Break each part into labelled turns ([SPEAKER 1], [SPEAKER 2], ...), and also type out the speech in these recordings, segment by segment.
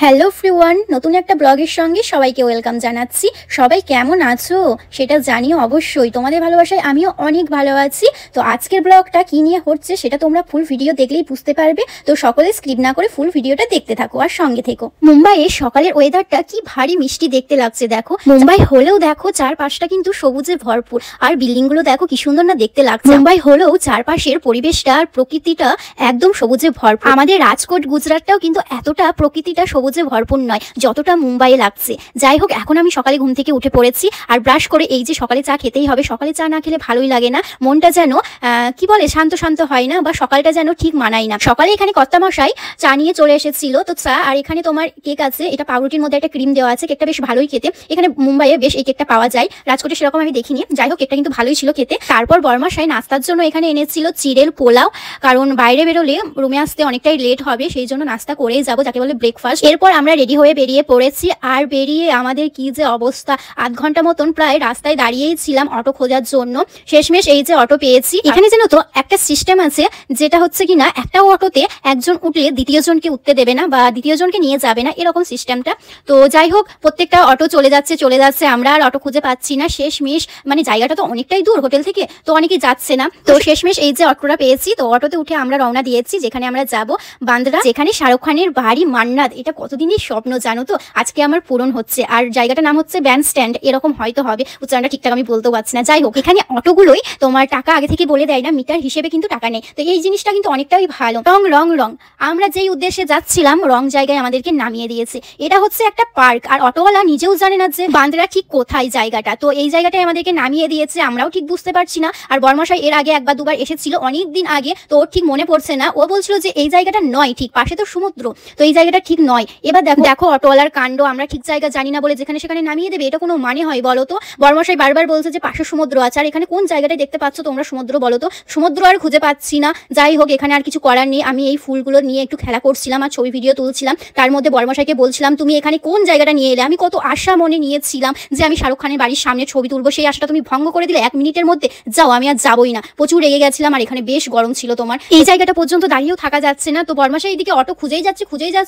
[SPEAKER 1] Hello everyone, নতুন একটা ব্লগের সঙ্গে সবাইকে ওয়েলকাম জানাচ্ছি। সবাই কেমন আছো সেটা জানিও অবশ্যই। তোমাদের ভালোবাসায় আমিও অনেক ভালো আছি। তো আজকের ব্লগটা কি নিয়ে হচ্ছে সেটা তোমরা ফুল ভিডিও দেখলেই বুঝতে পারবে। তো সকলে স্কিপ না করে ফুল ভিডিওটা দেখতে থাকো আর সঙ্গে থেকো। মুম্বাইয়ে সকালের ওয়েদারটা কি ভারী মিষ্টি দেখতে লাগছে দেখো। মুম্বাই হলেও দেখো চারপাশটা কিন্তু সবুজে ভরপুর, আর বিল্ডিং গুলো দেখো কি সুন্দর না দেখতে লাগছে। মুম্বাই হলেও চারপাশের পরিবেশটা আর প্রকৃতিটা একদম সবুজে ভরপুর। আমাদের রাজকোট গুজরাটটাও কিন্তু এতটা প্রকৃতিটা সবুজে ভরপুর নয় যতটা মুম্বাইয়ে লাগছে। যাই হোক, এখন আমি সকালে ঘুম থেকে উঠে পড়েছি আর ব্রাশ করে এই যে সকালে চা খেতেই হবে। সকালে চা না খেলে ভালোই লাগে না, মনটা যেন কি বলে শান্ত শান্ত হয় না, বা সকালটা যেন ঠিক মানায় না। সকালে এখানে কর্তামশাই চা নিয়ে চলে এসেছিল, তো চা আর এখানে তোমার কেক আছে। এটা পাউরুটির মধ্যে একটা ক্রিম দেওয়া আছে। কেকটা বেশ ভালোই খেতে। এখানে মুম্বাইয়ে বেশ এই কেকটা পাওয়া যায়, রাজকোটে সেরকম আমি দেখিনি। যাই হোক, কেকটা কিন্তু ভালোই ছিল খেতে। তারপর বরমাশাই নাস্তার জন্য এখানে এনেছিল চিড়ের পোলাও, কারণ বাইরে বেরোলে রুমে আসতে অনেকটাই লেট হবে, সেই জন্য নাস্তা করেই যাবো, যাকে বলে ব্রেকফাস্ট। এরপর আমরা রেডি হয়ে বেরিয়ে পড়েছি। আর বেরিয়ে আমাদের কি যে অবস্থা, আধ ঘন্টা মতন প্রায় রাস্তায় দাঁড়িয়েই ছিলাম অটো খোঁজার জন্য। শেষমেশ এই যে অটো পেয়েছি। এখানে যেন তো একটা সিস্টেম আছে, যেটা হচ্ছে কিনা একটা অটোতে একজন উঠলে দ্বিতীয় জনকে উঠতে দেবে না, বা দ্বিতীয় জনকে নিয়ে যাবে না, এরকম সিস্টেমটা। তো যাই হোক, প্রত্যেকটা অটো চলে যাচ্ছে, আমরা আর অটো খুঁজে পাচ্ছি না। শেষমেশ মানে জায়গাটা তো অনেকটাই দূর হোটেল থেকে, তো অনেকেই যাচ্ছে না। তো শেষমেশ এই যে অটোটা পেয়েছি, তো অটোতে উঠে আমরা রওনা দিয়েছি যেখানে আমরা যাব, বান্দ্রা, যেখানে শাহরুখ খানের বাড়ি মান্নাত। এটা কতদিনই স্বপ্ন জানো তো, আজকে আমার পূরণ হচ্ছে। আর জায়গাটার নাম হচ্ছে ব্যান্ড স্ট্যান্ড, এরকম হয়তো হবে, উচ্চারণটা ঠিকঠাক আমি বলতেও পারছি না। যাই হোক, এখানে অটোগুলোই তোমার টাকা আগে থেকে বলে দেয় না, মিটার হিসেবে কিন্তু টাকা নেই। তো এই জিনিসটা কিন্তু অনেকটাই ভালো। রং আমরা যেই উদ্দেশ্যে যাচ্ছিলাম রং জায়গায় আমাদেরকে নামিয়ে দিয়েছে। এটা হচ্ছে একটা পার্ক, আর অটোওয়ালা নিজেও জানে না যে বান্দ্রা ঠিক কোথায় জায়গাটা। তো এই জায়গাটায় আমাদেরকে নামিয়ে দিয়েছে, আমরাও ঠিক বুঝতে পারছি না। আর বর্মশাই এর আগে একবার দুবার এসেছিল অনেক দিন আগে, তো ওর ঠিক মনে পড়ছে না। ও বলছিল যে এই জায়গাটা নয়, ঠিক পাশে তো সমুদ্র, তো এই জায়গাটা ঠিক নয়। এবার দেখো অটোওয়ালার কাণ্ড, আমরা ঠিক জায়গা জানি না বলে যেখানে সেখানে নামিয়ে দেবে, এটা কোনো মানে হয় বলো তো? বর্মশাই বারবার বলছে যে পাশে সমুদ্র আছে, আর এখানে কোন জায়গাটায় দেখতে পাচ্ছ তোমরা সমুদ্র বলো তো? সমুদ্র আর খুঁজে পাচ্ছি না। যাই হোক, এখানে আর কিছু করার নেই। আমি এই ফুলগুলো নিয়ে একটু খেলা করছিলাম আর ছবি ভিডিও তুলছিলাম। তার মধ্যে বর্মশাইকে বলছিলাম, তুমি এখানে কোন জায়গাটা নিয়ে এলে? আমি কত আশা মনে নিয়েছিলাম যে আমি শাহরুখ খানের বাড়ির সামনে ছবি তুলবো, সেই আশাটা তুমি ভঙ্গ করে দিলে 1 মিনিটের মধ্যে। যাও, আমি আর যাবোই না। প্রচুর রেগে গেছিলাম, আর এখানে বেশ গরম ছিল তোমার। এই জায়গাটা পর্যন্ত দাঁড়িয়েও থাকা যাচ্ছে না। তো বর্মশাই এইদিকে অটো খুঁজেই যাচ্ছে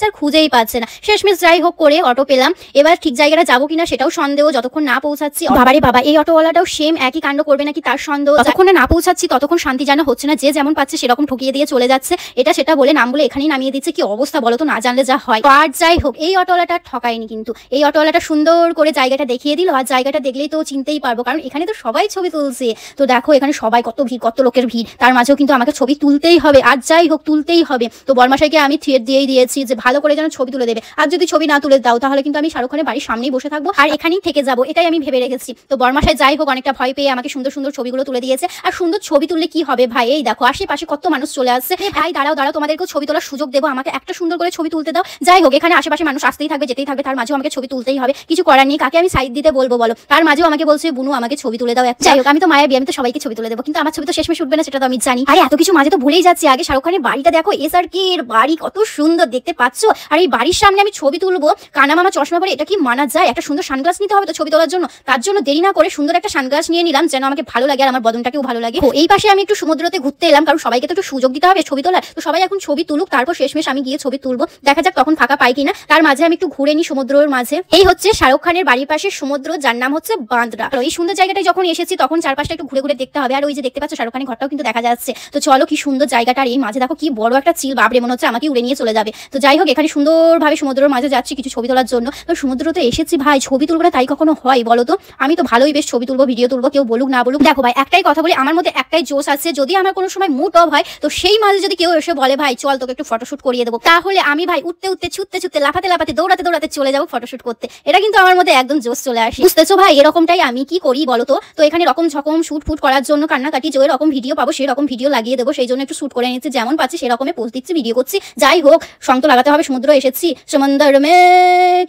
[SPEAKER 1] আর খুঁজেই পাচ্ছে না। শেষমেশ যাই হোক করে অটো পেলাম। এবার ঠিক জায়গাটা যাবো কিনা সেটাও সন্দেহ, যতক্ষণ না পৌঁছাচ্ছি। বাবারে বাবা, এই অটোওয়ালাটাও সেম একই কাণ্ড করবে নাকি তার সন্দেহ। যতক্ষণ না পৌঁছাচ্ছি ততক্ষণ শান্তি জানা হচ্ছে না। যে যেমন পাচ্ছে সেরকম ঠকিয়ে দিয়ে চলে যাচ্ছে, এটা সেটা বলে নাম বলে এখানেই নামিয়ে দিচ্ছে। কি অবস্থা বলো তো, না জানলে যা হয়। আর যাই হোক, এই অটোওয়ালাটা ঠকায়নি, কিন্তু এই অটোওয়ালাটা সুন্দর করে জায়গাটা দেখিয়ে দিল। আর জায়গাটা দেখলেই তো চিনতেই পারবো, কারণ এখানে তো সবাই ছবি তুলছে। তো দেখো এখানে সবাই কত ভিড়, কত লোকের ভিড়, তার মাঝেও কিন্তু আমাকে ছবি তুলতেই হবে। আর যাই হোক, তুলতেই হবে। তো বর্মশাইকে আমি থ্রেট দিয়েই দিয়েছি যে ভালো করে যেন ছবি তুলে দেবে, আর যদি ছবি না তুলে দাও তাহলে কিন্তু আমি শাহরুখ খানের বাড়ির সামনেই বসে থাকবো আর এখানেই থেকে যাবো, এটাই আমি ভেবে রেখেছি। তো বর্মশাই যাই হোক অনেকটা ভয় পেয়ে আমাকে সুন্দর সুন্দর ছবিগুলো তুলে দিয়েছে। আর সুন্দর ছবি তুললে কি হবে ভাই, এই দেখো আশেপাশে কত মানুষ চলে আসছে। ভাই দাঁড়াও, তোমাদেরকেও ছবি তোলার সুযোগ দেবো, আমাকে একটা সুন্দর করে ছবি তুলতে দাও। যাই হোক, এখানে আশেপাশে মানুষ আসতেই থাকবে, যেতেই থাকবে, তার মাঝেও আমাকে ছবি তুলতেই হবে। কিছু করার নেই, কাকে আমি সাইড দিতে বলবো বলো? তার মাঝেও আমাকে বলছে বুনু আমাকে ছবি তুলে দাও। যাই হোক, আমি তো মায়ের বিয়ে, আমি তো সবাইকে ছবি তুলে দেবো, কিন্তু আমার ছবি তো শেষমেশ উঠবে না, সেটা তো আমি জানি। আরে এত কিছু মাঝে তো ভুলেই যাচ্ছি, আগে শাহরুখ খানের বাড়িটা দেখো। SRK এর বাড়ি কত সুন্দর দেখতে পাচ্ছ। আর এই বাড়ির সামনে আমি ছবি তুলবো, কানা মামা চশমা পরে, এটা কি মানা যায়? একটা সুন্দর সানগ্লাস নিতে হবে তো ছবি তোলার জন্য। তার জন্য দেরি না করে সুন্দর একটা সানগ্লাস নিয়ে নিলাম, যেন আমাকে ভালো লাগে আর আমার বদনটাকেও ভালো লাগে। এই পাশে আমি একটু সমুদ্রতে ঘুরতে এলাম, কারণ সবাইকে তো একটু সুযোগ দিতে হবে ছবি তোলার। তো সবাই এখন ছবি তুলুক, তারপর শেষমেশ আমি গিয়ে ছবি তুলবো। দেখা যাক তখন ফাঁকা পাই কিনা। তার মাঝে আমি একটু ঘুরে নিই সমুদ্রের মাঝে। এই হচ্ছে শাহরুখ খানের বাড়ির পাশে সমুদ্র, যার নাম হচ্ছে বান্দ্রা। এই সুন্দর জায়গাটায় যখন এসেছি তখন চারপাশটা একটু ঘুরে ঘুরে দেখতে হবে। আর ওই যে দেখতে পাচ্ছ শাহরুখ খানের ঘরটাও কিন্তু দেখা যাচ্ছে। তো চলো, কি সুন্দর জায়গাটা। আর এই মাঝে দেখো কি বড় একটা চিল, বাবরে মনে হচ্ছে আমাকে উড়ে নিয়ে চলে যাবে। তো যাই হোক, এখানে সুন্দরভাবে সমুদ্রের মাঝে যাচ্ছি কিছু ছবি তোলার জন্য। তো সমুদ্রতে এসেছি ভাই, ছবি তুলবো না তাই কখনো হয় বলো তো? আমি তো ভালোই বেশ ছবি তুলবো, ভিডিও তুলবো, কেউ বলুক না বলুক। দেখো ভাই, একটাই কথা বলি, আমার মধ্যে একটাই জোশ আছে। যদি আমার কোনো সময় মুড অফ হয়, তো সেই মাঝে যদি কেউ এসে বলে ভাই চল তোকে একটু ফটোশুট করিয়ে দেবো, তাহলে আমি ভাই উঠতে উঠতে, ছুটতে ছুটতে, লাফাতে লাফাতে, দৌড়াতে দৌড়াতে চলে যাবো ফটোশুট করতে। এটা কিন্তু আমার মধ্যে একদম জোশ চলে আসে, বুঝতেছো ভাই? এরকমটাই আমি কি করি বলো তো? তো এখানে রকম ঝকম শুট ফুট করার জন্য কান্নাকাটি, যে রকম ভিডিও পাবো সেই রকম ভিডিও লাগিয়ে দেবো। সেই জন্য একটু শুট করে নিচ্ছি, যেমন পাচ্ছি সেরকমই পোস্ট দিচ্ছি, ভিডিও করছি। যাই হোক, সং তো লাগাতে হবে, সমুদ্র এসেছি, সমুদ্র মে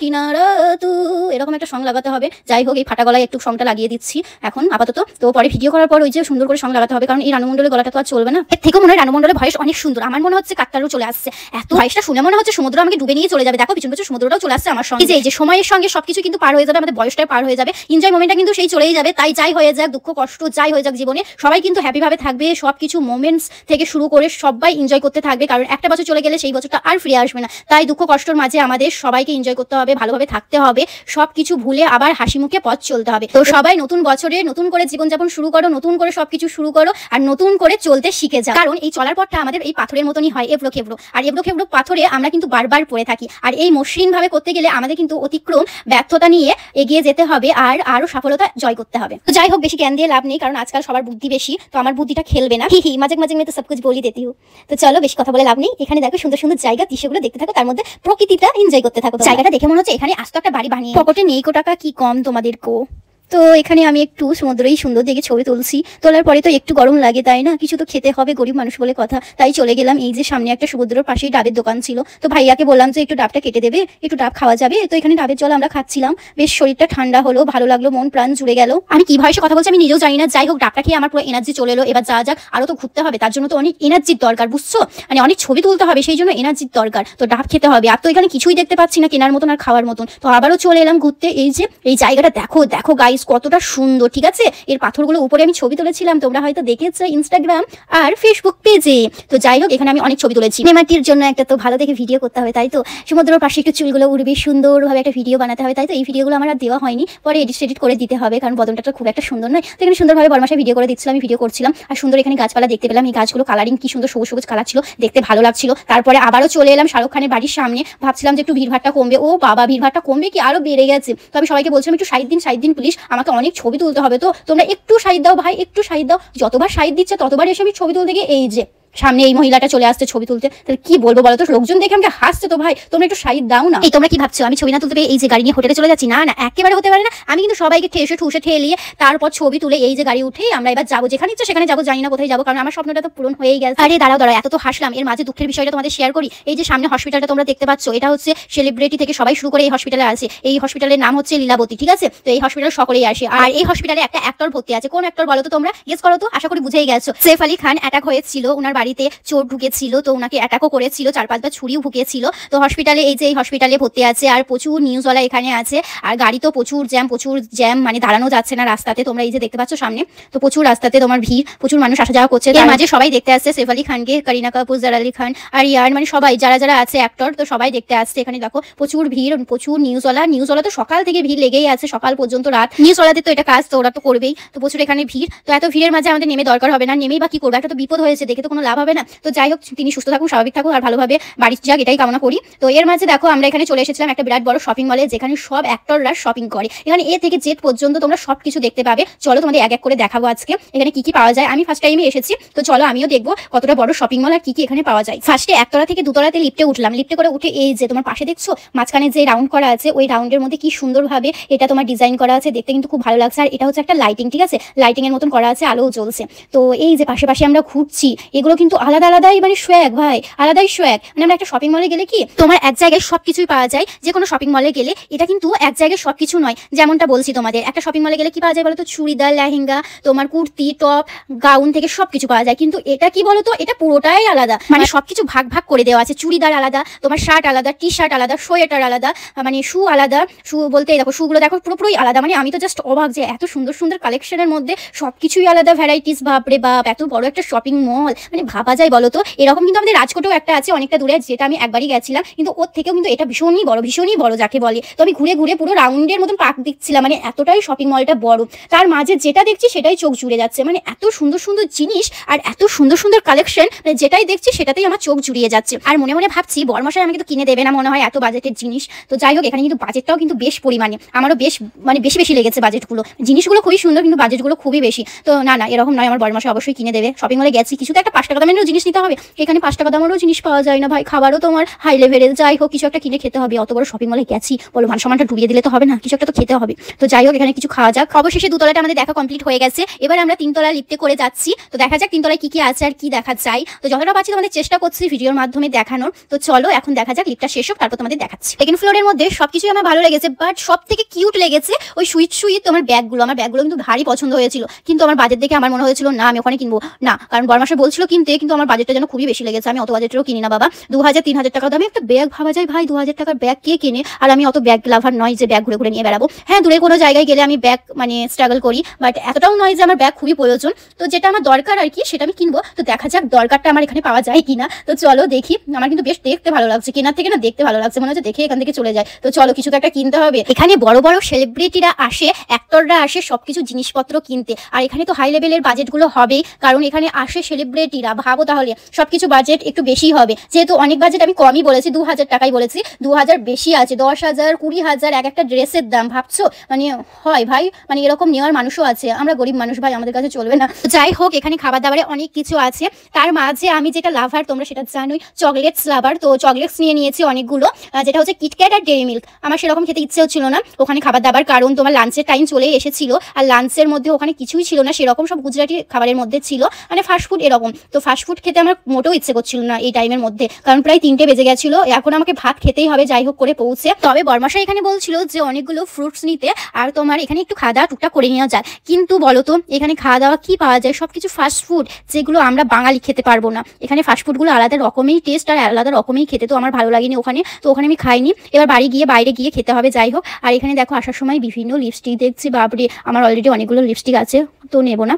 [SPEAKER 1] কিনারা তু, এরকম একটা সং লাগাতে হবে। যাই হোক, এই ফাটা গলায় একটু সংটা লাগিয়ে দিচ্ছি এখন আপাতত। তো পরে ভিডিও করার পর ওই যে সুন্দর করে সং লাগাতে হবে, কারণ এই রানু মণ্ডলের গলাটা তো আর চলবে না। এর থেকে মনে হয় রানু মণ্ডলের ভয়েস অনেক সুন্দর। আমার মনে হচ্ছে কাকতারও চলে আসছে, এত ভয়েসটা শুনে মনে হচ্ছে সমুদ্র আমাকে ডুবে নিয়ে চলে যাবে। দেখো পিছন পিছন সমুদ্রটাও চলে আসছে আমার সঙ্গে। এই যে সময়ের সঙ্গে সবকিছু কিন্তু পার হয়ে যাবে, আমাদের বয়সটাই পার হয়ে যাবে, এনজয় মোমেন্টটা কিন্তু সেই চলেই যাবে। তাই যাই হয়ে যাক, দুঃখ কষ্ট যাই হয়ে যাক জীবনে, সবাই কিন্তু হ্যাপি ভাবে থাকবে। সবকিছু মোমেন্টস থেকে শুরু করে সবাই এনজয় করতে থাকবে, কারণ একটা বছর চলে গেলে সেই বছরটা আর ফিরে আসবে না। তাই দুঃখ কষ্ট মাঝে আমাদের সবাইকে এনজয় করতে হবে, ভালোভাবে থাকতে হবে, সবকিছু ভুলে আবার হাসি মুখে পথ চলতে হবে। তো সবাই নতুন বছরে নতুন করে জীবনযাপন শুরু করো, নতুন করে সবকিছু শুরু করো আর নতুন করে চলতে শিখে যাও। কারণ এই চলার পথটা আমাদের এই পাথরের মতনই হয়, এবড়ো খেবড়ো। আর এবড়ো খেবড়ো পাথরে আমরা কিন্তু বারবার পড়ে থাকি। আর এই মসৃণ ভাবে করতে গেলে আমাদের কিন্তু অতিক্রম ব্যর্থতা নিয়ে এগিয়ে যেতে হবে আর আরো সফলতা জয় করতে হবে। তো যাই হোক, বেশি জ্ঞান দিয়ে লাভ নেই, কারণ আজকাল সবার বুদ্ধি বেশি, তো আমার বুদ্ধিটা খেলবে না। হি মাঝে মাঝে তো সব কিছু বলি দেতি হু। তো চলো, বেশি কথা বলে লাভ নেই। এখানে দেখো সুন্দর সুন্দর জায়গা, দৃশ্যগুলো দেখতে থাকো, তার মধ্যে প্রকৃতিটা এনজয় করতে থাকো। জায়গাটা দেখে মনে হচ্ছে এখানে আস্ত একটা বাড়ি বানিয়ে। পকেটে নেই কো টাকা, কি কম তোমাদের কো। তো এখানে আমি একটু সমুদ্রেই সুন্দর দেখে ছবি তুলছি। তোলার পরে তো একটু গরম লাগে, তাই না? কিছু তো খেতে হবে, গরিব মানুষ বলে কথা। তাই চলে গেলাম এই যে সামনে একটা সমুদ্রের পাশেই ডাবের দোকান ছিল। তো ভাইয়াকে বললাম যে একটু ডাবটা কেটে দেবে, একটু ডাব খাওয়া যাবে। তো এখানে ডাবের জল আমরা খাচ্ছিলাম, বেশ শরীরটা ঠান্ডা হলো, ভালো লাগলো, মন প্রাণ জুড়ে গেল। আমি কি ভয়েসে কথা বলছি আমি নিজেও জানি না। যাই হোক, ডাবটা খেয়ে আমার পুরো এনার্জি চলে এলো। এবার যা যাক, আরো তো ঘুরতে হবে, তার জন্য তো অনেক এনার্জির দরকার, বুঝছো? মানে অনেক ছবি তুলতে হবে, সেই জন্য এনার্জির দরকার। তো ডাব খেতে হবে। আর তো এখানে কিছুই দেখতে পাচ্ছি না কেনার মতন আর খাওয়ার মতন। তো আবারও চলে এলাম ঘুরতে। এই যে এই জায়গাটা দেখো, দেখো গাইস, কতটা সুন্দর, ঠিক আছে? এর পাথরগুলো উপরে আমি ছবি তুলেছিলাম, তোমরা হয়তো দেখেছো ইনস্টাগ্রাম আর ফেসবুক পেজে। তো যাই হোক, এখানে আমি অনেক ছবি তুলেছি। মেমাটির জন্য একটা তো ভালো দেখে ভিডিও করতে হবে, তাই তো? সমুদ্রের পাশে একটু চুলগুলো উড়বে, সুন্দরভাবে একটা ভিডিও বানাতে হবে, তাই তো? এই ভিডিওগুলো আমার আর দেওয়া হয়নি, পরে এডিট করে দিতে হবে, কারণ বদনটা তো খুব একটা সুন্দর নয়। তো এখানে সুন্দরভাবে বড়মাসে ভিডিও করে দিচ্ছিলাম, আমি ভিডিও করছিলাম। আর সুন্দর এখানে গাছপালা দেখতে পেলাম, এই গাছগুলো কালারিং কি সুন্দর, সবুজ সবুজ কালার ছিল, দেখতে ভালো লাগছিল। তারপরে আবারও চলে এলাম শাহরুখ খানের বাড়ির সামনে। ভাবছিলাম যে একটু ভিড়ভাড়টা কমবে। ও বাবা, ভিড়ভাড়টা কমবে কি, আরো বেড়ে গেছে। তো আমি সবাইকে বলছিলাম একটু সাইড দিন প্লিজ, আমাকে অনেক ছবি তুলতে হবে। তো তোমরা একটু সাইড দাও ভাই, একটু সাইড দাও। যতবার সাইড দিচ্ছে ততবার এসে আমি ছবি তুলতে গিয়ে এই যে সামনে এই মহিলাটা চলে আসছে ছবি তুলতে। তাহলে কি বলবো বলো তো, লোকজন দেখে আমাকে হাসছে। তো ভাই তোমরা একটু সাইড দাও না। এই তোমরা কি ভাবছো আমি ছবি না তুলতে পেয়ে এই যে গাড়ি নিয়ে হোটেলে চলে যাচ্ছি? না না, একেবারে হতে পারে না। আমি কিন্তু সবাইকে ঠুসে ঠেলিয়ে তারপর ছবি তুলে এই যে গাড়ি উঠে আমরা এবার যাবো, যেখানে ইচ্ছে সেখানে যাবো, জানি না কোথায় যাবো, কারণ আমার স্বপ্নটা তো পূরণ হয়েই গেছে। আরে দাঁড়াও, এত তো হাসলাম, এর মাঝে দুঃখের বিষয়টা তোমাদের শেয়ার করি। এই যে সামনে হসপিটালটা তোমরা দেখতে পাচ্ছ, এটা হচ্ছে সেলিব্রিটি থেকে সবাই শুরু করে এই হসপিটালে আছে। এই হসপিটালের নাম হচ্ছে লীলাবতী, ঠিক আছে? তো এই হসপিটালে সকলেই আসে। আর এই হসপিটালে একটা অ্যাক্টর ভর্তি আছে। কোন অ্যাক্টর বলো তো তোমরা? গেস করো তো, আশা করি বুঝেই গেছো। সৈফ আলী খান অ্যাটাক হয়েছিল, ওনার বাড়িতে চোর ছিল, তো ওনাকে অ্যাটাকও করেছিল, 4-5বার ছুরিও ঢুকিয়েছিল। তো হসপিটালে এই যে এই হসপিটালে ভর্তি আছে। আর প্রচুর নিউজওয়ালা এখানে আছে। আর গাড়ি তো প্রচুর জ্যাম, মানে দাঁড়ানো যাচ্ছে না রাস্তাতে। তোমরা এই যে দেখতে পাচ্ছ সামনে, তো প্রচুর রাস্তাতে তোমার ভিড়, প্রচুর মানুষ আসা যাওয়া করছে। তার মাঝে সবাই দেখতে আসছে সৈফ আলী খানকে, করিনা কাপুর, জারা আলী খান আর ইয়ার, মানে সবাই যারা আছে অ্যাক্টর, তো সবাই দেখতে আসছে। এখানে দেখো প্রচুর ভিড়, প্রচুর নিউজওয়ালা তো সকাল থেকে ভিড় লেগেই আছে, সকাল পর্যন্ত রাত। নিউজওয়ালাদের তো এটা কাজ, তো ওরা তো করবেই। তো প্রচুর এখানে ভিড়। তো এত ভিড়ের মাঝে আমাদের নেমে দরকার হবে না, নেমেই বা কি করবো, একটা তো বিপদ হয়েছে, দেখে তো কোনো লাভ হবে না। তো যাই হোক, তিনি সুস্থ থাকুন, স্বাভাবিক থাকুন আর ভালোভাবে বাড়ি যাক, এটাই কামনা করি। তো এর মাঝে দেখো আমরা এখানে চলে এসেছিলাম একটা বিরাট বড় শপিং মলে, যেখানে সব অ্যাক্টররা শপিং করে। এখানে এ থেকে জেড পর্যন্ত তোমরা সবকিছু দেখতে পাবে। চলো তোমাদের এক এক করে দেখাবো আজকে এখানে কি কি পাওয়া যায়। আমি ফার্স্ট টাইমে এসেছি, তো চলো আমিও দেখবো কতটা বড় শপিং মল আর কি কি এখানে পাওয়া যায়। ফার্স্টে একতলা থেকে দুতলাতে লিফটে উঠলাম। লিফটে করে উঠে এই যে তোমার পাশে দেখছো মাঝখানে যে রাউন্ড করা আছে, ওই রাউন্ডের মধ্যে কি সুন্দরভাবে এটা তোমার ডিজাইন করা আছে, দেখতে কিন্তু খুব ভালো লাগছে। আর এটা হচ্ছে একটা লাইটিং, ঠিক আছে? লাইটিং এর মতন করা আছে, আলোও জ্বলছে। তো এই যে পাশে আমরা ঘুরছি, এগুলো কিন্তু আলাদাই মানে সোয়াগ ভাই, আলাদাই সোয়াগ। মানে আমরা একটা শপিং মলে গেলে কি তোমার এক জায়গায় সবকিছুই পাওয়া যায়। যে কোনো শপিং মলে গেলে এটা কিন্তু এক জায়গায় সবকিছু নয়। যেমনটা বলছি তোমাদের, একটা শপিং মলে গেলে কি পাওয়া যায় বলো তো? চুড়িদার, লেহেঙ্গা, তোমার কুর্তি, টপ, গাউন থেকে সবকিছু পাওয়া যায়। কিন্তু এটা কি বলো তো, এটা পুরোটাই আলাদা, মানে সবকিছু ভাগ করে দেওয়া আছে। চুড়িদার আলাদা, তোমার শার্ট আলাদা, টি শার্ট আলাদা, সোয়েটার আলাদা, মানে শু আলাদা। শু বলতে দেখো শুগুলো দেখো পুরোপুরি আলাদা। মানে আমি তো জাস্ট অবাক যে এত সুন্দর কালেকশনের মধ্যে সবকিছুই আলাদা ভ্যারাইটিস। বাপরে বাপ, এত বড় একটা শপিং মল, মানে ভাবা যায় বলো তো? এরকম কিন্তু আমাদের রাজকোটেও একটা আছে অনেকটা দূরে, যেটা আমি একবারই গেছিলাম, কিন্তু ওর থেকেও কিন্তু এটা ভীষণই বড় যাকে বলে। তো আমি ঘুরে পুরো রাউন্ডের মতন পাক দেখছিলাম, মানে এতটাই শপিং মলটা বড়। তার মাঝে যেটা দেখছি সেটাই চোখ জুড়ে যাচ্ছে, মানে এত সুন্দর জিনিস আর এত সুন্দর কালেকশন, মানে যেটাই দেখছি সেটাতেই আমার চোখ জুড়িয়ে যাচ্ছে। আর মনে ভাবছি বরমশাই আমাকে তো কিনে দেবে না মনে হয়, এত বাজেটের জিনিস। তো যাই হোক, এখানে কিন্তু বাজেটটাও কিন্তু বেশ পরিমাণে, আমারও বেশি লেগেছে বাজেটগুলো। জিনিসগুলো খুবই সুন্দর, কিন্তু বাজেটগুলো খুবই বেশি। তো না এরকম নয়, আমার বরমশাই অবশ্যই কিনে দেবে। শপিং মলে গেছি, কিছু তো একটা 5 টাকা দামেরও জিনিস নিতে হবে। এখানে 5 টাকা দামেরও জিনিস পাওয়া যায় না ভাই, খাবারও তোমার হাই লেভেলের। যাই হোক, কিছু একটা কিনে খেতে হবে। অত বড় শপিং মলে গেছি, বলো মান সম্মানটা ডুবিয়ে দিলে তো হবে না, কিছু একটা তো খেতে হবে। তো যাই হোক, এখানে কিছু খাওয়া যাক। অবশেষে দুতলাটা আমাদের দেখা কমপ্লিট হয়ে গেছে। এবার আমরা 3তলা লিফটে করে যাচ্ছি। তো দেখা যাক 3তলায় কি আছে আর কি দেখা যায়। তো যতটা পাচ্ছি তোমাদের চেষ্টা করছি ভিডিওর মাধ্যমে দেখানোর। তো চলো এখন দেখা যাক, লিফটটা শেষ হোক, তারপর তোমাদের দেখাচ্ছি। সেকেন্ড ফ্লোরের মধ্যে সবকিছু আমার ভালো লেগেছে, বাট সব থেকে কিউট লেগেছে ওই সুইট তোমার ব্যাগগুলো। আমার ব্যাগগুলো কিন্তু ভারী পছন্দ হয়েছিল, কিন্তু আমার বাজেট দেখে আমার মনে হয়েছিল না আমি ওখানে কিনবো না, কারণ বরমাসে বলছিল কিনতে, কিনতে, কিন্তু আমার বাজেটটা যেন খুবই বেশি লেগেছে। আমি অত বাজেটেরও কিনি না বাবা। 2000-3000 টাকা দামে একটা ব্যাগ ভাবা যায় ভাই, 2000 টাকার ব্যাগ কে কিনে? আর আমি অত ব্যাগ লাভার নয় যে ব্যাগ ঘুরে ঘুরে নিয়ে বেড়াবো। হ্যাঁ, দূরে কোনো জায়গায় গেলে আমি ব্যাগ মানে স্ট্রাগল করি, বাট এতটাও নয় যে আমার ব্যাগ খুবই প্রয়োজন। তো যেটা আমার দরকার আর কি সেটা আমি কিনবো। তো দেখা যাক দরকারটা আমার এখানে পাওয়া যায় কিনা। তো চলো দেখি। আমার কিন্তু বেশ দেখতে ভালো লাগছে, কেনার থেকে না দেখতে ভালো লাগছে, মনে হচ্ছে দেখে এখান থেকে চলে যায়। তো চলো কিছু তো একটা কিনতে হবে। এখানে বড় বড় সেলিব্রিটিরা আসে, অ্যাক্টররা আসে সবকিছু জিনিসপত্র কিনতে। আর এখানে তো হাই লেভেলের বাজেটগুলো হবেই, কারণ এখানে আসে সেলিব্রিটিরা। ভাবো তাহলে সবকিছু বাজেট একটু বেশি হবে। যেহেতু অনেক বাজেট আমি কমই বলেছি, 2000 টাকাই বলেছি, 2000 বেশি আছে, 10,000 20,000 এক একটা ড্রেসের দাম। ভাবছো মানে হয় ভাই, মানে এরকম নেওয়ার মানুষও আছে। আমরা গরিব মানুষ ভাই, আমাদের কাছে চলবে না। যাই হোক, এখানে খাবার দাবারে অনেক কিছু আছে। তার মাঝে আমি যেটা লাভার, তোমরা সেটা জানোই, চকলেটস লাভার। তো চকলেটস নিয়ে নিয়েছি অনেকগুলো, যেটা হচ্ছে কিটক্যাট আর ডেইরি মিল্ক। আমার সেরকম খেতে ইচ্ছে হচ্ছিল না ওখানে খাবার দাবার, কারণ তোমার লাঞ্চের টাইম চলে এসেছিল। আর লাঞ্চের মধ্যে ওখানে কিছুই ছিল না সেরকম, সব গুজরাটি খাবারের মধ্যে ছিল, মানে ফাস্টফুড এরকম। তো ফাস্টফুড খেতে আমার মোটেও ইচ্ছে করছিল না এই টাইমের মধ্যে, কারণ প্রায় 3টে বেজে গেছিল। এখন আমাকে ভাত খেতেই হবে যাই হোক করে পৌঁছে। তবে বর্মাশা এখানে বলছিল যে অনেকগুলো ফ্রুটস নিতে, আর তোমার এখানে একটু খাওয়া দাওয়া টুকটাক করে নেওয়া যায়। কিন্তু বলো তো এখানে খাওয়া দাওয়া কি পাওয়া যায়? সবকিছু ফাস্টফুড, যেগুলো আমরা বাঙালি খেতে পারবো না। এখানে ফাস্টফুডগুলো আলাদা রকমেই টেস্ট আর আলাদা রকমেই খেতে, তো আমার ভালো লাগেনি ওখানে। তো ওখানে আমি খাইনি, এবার বাড়ি গিয়ে বাইরে গিয়ে খেতে হবে যাই হোক। আর এখানে দেখো আসার সময় বিভিন্ন লিপস্টিক দেখছি, বাপরে আমার অলরেডি অনেকগুলো লিপস্টিক আছে, তো নেবো না।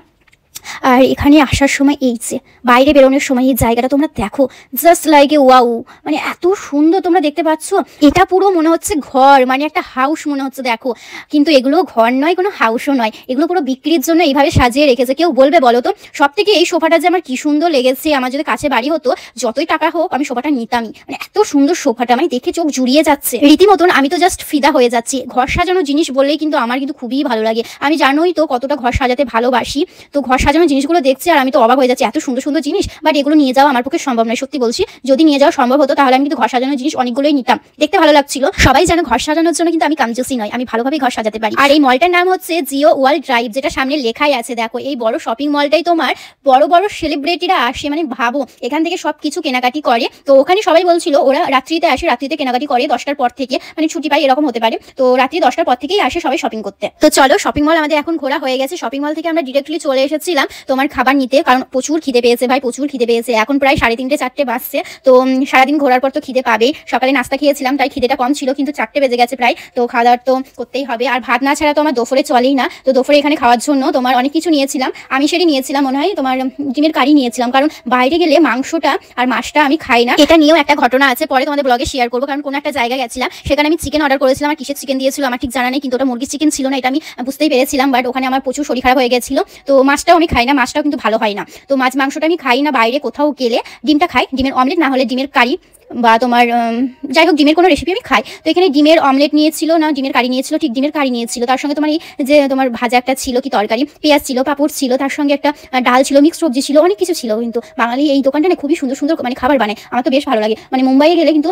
[SPEAKER 1] আর এখানে আসার সময় এই যে বাইরে বেরোনোর সময় এই জায়গাটা তোমরা দেখো, জাস্ট লাইক এ ওয়াও, মানে এত সুন্দর তোমরা দেখতে পাচ্ছ। এটা পুরো মনে হচ্ছে ঘর, মানে একটা হাউস মনে হচ্ছে দেখো। কিন্তু এগুলো ঘর নয়, কোনো হাউসও নয়, এগুলো পুরো বিক্রির জন্য এইভাবে সাজিয়ে রেখেছে। কেউ বলবে বলো তো? সব থেকে এই সোফাটা যে আমার কি সুন্দর লেগেছে। আমার যদি কাছে বাড়ি হতো, যতই টাকা হোক আমি সোফাটা নিতামই। মানে এত সুন্দর সোফাটা, মানে দেখে চোখ জুড়িয়ে যাচ্ছে রীতিমতন। আমি তো জাস্ট ফিদা হয়ে যাচ্ছি। ঘর সাজানো জিনিস বললেই কিন্তু আমার কিন্তু খুবই ভালো লাগে। আমি জানোই তো কতটা ঘর সাজাতে ভালোবাসি। তো ঘর সাজানো জিনিসগুলো দেখছি আর আমি তো অবাক হয়ে যাচ্ছি, এত সুন্দর সুন্দর জিনিস। বাট এগুলো নিয়ে যাওয়া আমার পক্ষে সম্ভব নয়, সত্যি বলছি। যদি নিয়ে যাওয়া সম্ভব হতো তাহলে আমি কিন্তু ঘর সাজানোর জিনিস অনেকগুলোই নিতাম, দেখতে ভালো লাগছিল। সবাই জানো ঘর সাজানোর জন্য কিন্তু আমি কামজুসি নয়, আমি ভালোভাবেই ঘর সাজাতে পারি। আর এই মলটার নাম হচ্ছে জিও ওয়ার্ল্ড ড্রাইভ, যেটা সামনে লেখাই আছে দেখো। এই বড় শপিং মলটাই তোমার বড় বড় সেলিব্রিটিরা আসে, মানে ভাবো এখান থেকে সবকিছু কেনাকাটি করে। তো ওখানে সবাই বলছিল ওরা রাত্রিতে আসে, রাত্রিতে কেনাকাটি করে 10টার পর থেকে, মানে ছুটি পাই এরকম হতে পারে। তো রাত্রি 10টার পর থেকেই আসে সবাই শপিং করতে। তো চলো শপিং মল আমাদের এখন ঘোরা হয়ে গেছে। শপিং মল থেকে আমরা ডিরেক্টলি চলে এসেছিলাম তোমার খাবার নিতে, কারণ প্রচুর খিদে পেয়েছে ভাই, প্রচুর খিদে পেয়েছে। এখন প্রায় 3:30-4টে বাজছে। তো সারাদিন ঘোরার পর তো খিদে পাবেই। সকালে নাস্তা খেয়েছিলাম তাই খিদেটা কম ছিল, কিন্তু 4টে বেজে গেছে প্রায়। তো খাওয়া দাওয়ার তো করতেই হবে, আর ভাত না ছাড়া তো আমার দুপুরে চলেই না। তো দুপুরে এখানে খাওয়ার জন্য তোমার অনেক কিছু নিয়েছিলাম। আমি সেটি নিয়েছিলাম মনে হয় তোমার ডিমের কারি নিয়েছিলাম, কারণ বাইরে গেলে মাংসটা আর মাছটা আমি খাই না। এটা নিয়েও একটা ঘটনা আছে, পরে তোমাদের ব্লগে শেয়ার করবো। কারণ কোনো একটা জায়গায় গেছিলাম, সেখানে আমি চিকেন অর্ডার করেছিলাম। আর কিসের চিকেন দিয়েছিল আমার ঠিক জানা নেই, কিন্তু ওটা মুরগির চিকেন ছিল না, এটা আমি বুঝতেই পেরেছিলাম। বাট ওখানে আমার প্রচুর শরীর খারাপ হয়ে গেছিল। তো মাছটাও আমি খাই না, মাছটাও কিন্তু ভালো হয় না। তো মাছ মাংসটা আমি খাই না। বাইরে কোথাও গেলে ডিমটা খাই, ডিমের অমলেট না হলে ডিমের কারি, বা তোমার যাই হোক ডিমের কোনো রেসিপি আমি খাই। তো এখানে ডিমের অমলেট নিয়েছিল না ডিমের কারি নিয়েছিল, ঠিক ডিমের কারি নিয়েছিল। তার সঙ্গে তোমার এই যে তোমার ভাজা একটা ছিল, কি তরকারি, পেঁয়াজ ছিল, পাঁপড় ছিল, তার সঙ্গে একটা ডাল ছিল, মিক্সড সবজি ছিল, অনেক কিছু ছিল। কিন্তু বাঙালি এই দোকানটা না খুবই সুন্দর সুন্দর মানে খাবার বানায়, আমার তো বেশ ভালো লাগে। মানে মুম্বাইয়ে গেলে কিন্তু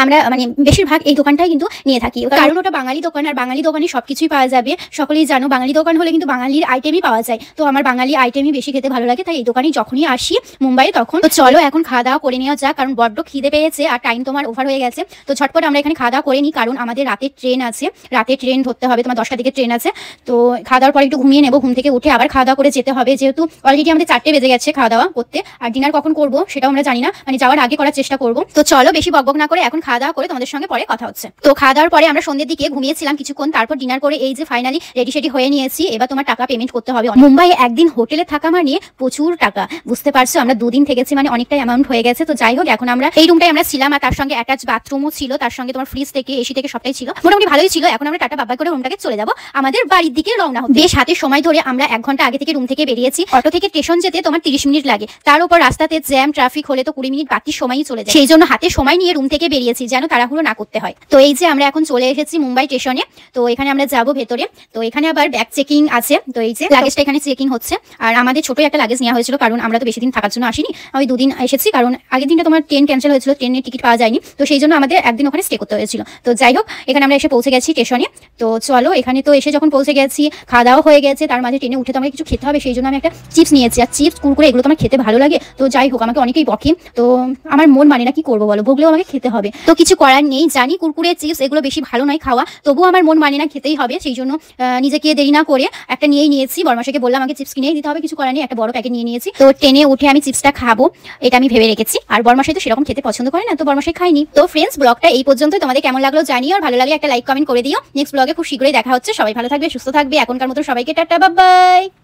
[SPEAKER 1] আমরা মানে বেশিরভাগ এই দোকানটাই কিন্তু নিয়ে থাকি, কারণ ওটা বাঙালি দোকান। আর বাঙালি দোকানে সবকিছুই পাওয়া যাবে, সকলেই জানো বাঙালি দোকান হলে কিন্তু বাঙালির আইটেমই পাওয়া যায়। তো আমার বাঙালি আইটেমই বেশি খেতে ভালো লাগে, তাই এই দোকানে যখনই আসি মুম্বাইয়ে তখন। তো চলো এখন খাওয়া দাওয়া করে নেওয়া যাক, কারণ বড্ড খিদে পেয়েছে আর টাইম তোমার ওভার হয়ে গেছে। তো ঝটপট আমরা এখানে খাওয়া দাওয়া করে নিই, কারণ আমাদের রাতের ট্রেন আছে, রাতের ট্রেন ধরতে হবে, তোমার 10টার দিকে ট্রেন আছে। তো খাওয়া দাওয়ার পরে একটু ঘুমিয়ে নেবো, ঘুম থেকে উঠে আবার খাওয়া দাওয়া করে যেতে হবে, যেহেতু অলরেডি আমাদের 4টে বেজে গেছে খাওয়া দাওয়া করতে। আর ডিনার কখন করবো সেটাও আমরা জানি না, মানে যাওয়ার আগে করার চেষ্টা করবো। তো চলো বেশি বকবক না করে এখন খাওয়া দাওয়া করে তোমাদের সঙ্গে পরে কথা হচ্ছে। তো খাওয়া দাওয়ার পরে আমরা সন্ধ্যের দিকে ঘুমিয়েছিলাম কিছুক্ষণ, তারপর ডিনার করে এই যে ফাইনালি রেডি সেডি হয়ে নিয়েছি। এবার তোমার টাকা পেমেন্ট করতে হবে। মুম্বাইয়ে একদিন হোটেলে থাকা মানে প্রচুর টাকা, বুঝতে পারছো। আমরা 2 দিন থেকেছি, মানে অনেকটাই অ্যামাউন্ট হয়ে গেছে। তো যাই হোক এখন আমরা এই রুমটাই আমরা ছিলাম, আর তার সঙ্গে অ্যাটাচ বাথরুমও ছিল, তার সঙ্গে তোমার ফ্রিজ থেকে এসি থেকে সবটাই ছিল, মোটামুটি ভালোই ছিল। এখন আমরা টাটা বাবাই করে রুমটাকে চলে যাবো, আমাদের বাড়ির দিকে রওনা হবে। বেশ হাতে সময় ধরে আমরা 1 ঘন্টা আগে থেকে রুম থেকে বেরিয়েছি। অটো থেকে স্টেশন যেতে তোমার 30 মিনিট লাগে, তার উপর রাস্তাতে জ্যাম ট্রাফিক হলে তো 20 মিনিট বাকি সময়ই চলে যায়। সেই জন্য হাতে সময় নিয়ে রুম থেকে বেরিয়েছি, যেন তাড়াহুড়ো না করতে হয়। তো এই যে আমরা এখন চলে এসেছি মুম্বাই স্টেশনে। তো এখানে আমরা যাব ভেতরে। তো এখানে আবার ব্যাগ চেকিং আছে। তো এই যে লাগেজটা এখানে চেকিং হচ্ছে। আর আমাদের ছোট একটা লাগেজ নেওয়া হয়েছিল, কারণ আমরা তো বেশি দিন থাকার জন্য আসিনি, ওই 2 দিন এসেছি। কারণ আগের দিনটা তোমার ট্রেন ক্যান্সেল হয়েছিল, ট্রেনের টিকিট পাওয়া যায়নি, তো সেই জন্য আমাদের একদিন ওখানে স্টে করতে হয়েছিল। তো যাই হোক এখানে আমরা এসে পৌঁছে গেছি স্টেশনে। তো চলো এখানে তো এসে যখন পৌঁছে গেছি, খাওয়া দাওয়া হয়ে গেছে, তার মাঝে ট্রেনে উঠে তো আমাকে কিছু খেতে হবে, সেই জন্য আমি একটা চিপস নিয়েছি। আর চিপস কুরকুরে এগুলো তো আমার খেতে ভালো লাগে। তো যাই হোক আমাকে অনেকেই বকে, তো আমার মন মানে না, কি করবো বলো, ভুগলেও আমাকে খেতে হবে। তো কিছু করার নেই, জানি কুরকুরে চিপস এগুলো বেশি ভালো নয় খাওয়া, তবুও আমার মন মানে না, খেতেই হবে। সেই জন্য নিজেকে দেরি না করে একটা নিয়েই নিয়েছি। বড়মাসাকে বললাম আমাকে চিপস কিনেই দিতে হবে, কিছু করার নেই, একটা বড় প্যাকেট নিয়ে নিয়েছি। তো ট্রেনে উঠে আমি চিপসটা খাবো এটা আমি ভেবে রেখেছি। আর বড়মাসাই তো সেরকম খেতে পছন্দ করে না, তো বড়মাসাই খাইনি। তো ফ্রেন্ডস, ব্লগটা এই পর্যন্তই। তোমাদের কেমন লাগলো জানিও, আর ভালো লাগলে একটা লাইক কমেন্ট করে দিও। নেক্সট ব্লগে খুব শীঘ্রই দেখা হচ্ছে। সবাই ভালো থাকবে, সুস্থ থাকবে। এখনকার মতো সবাইকে টাটা, বাই বাই।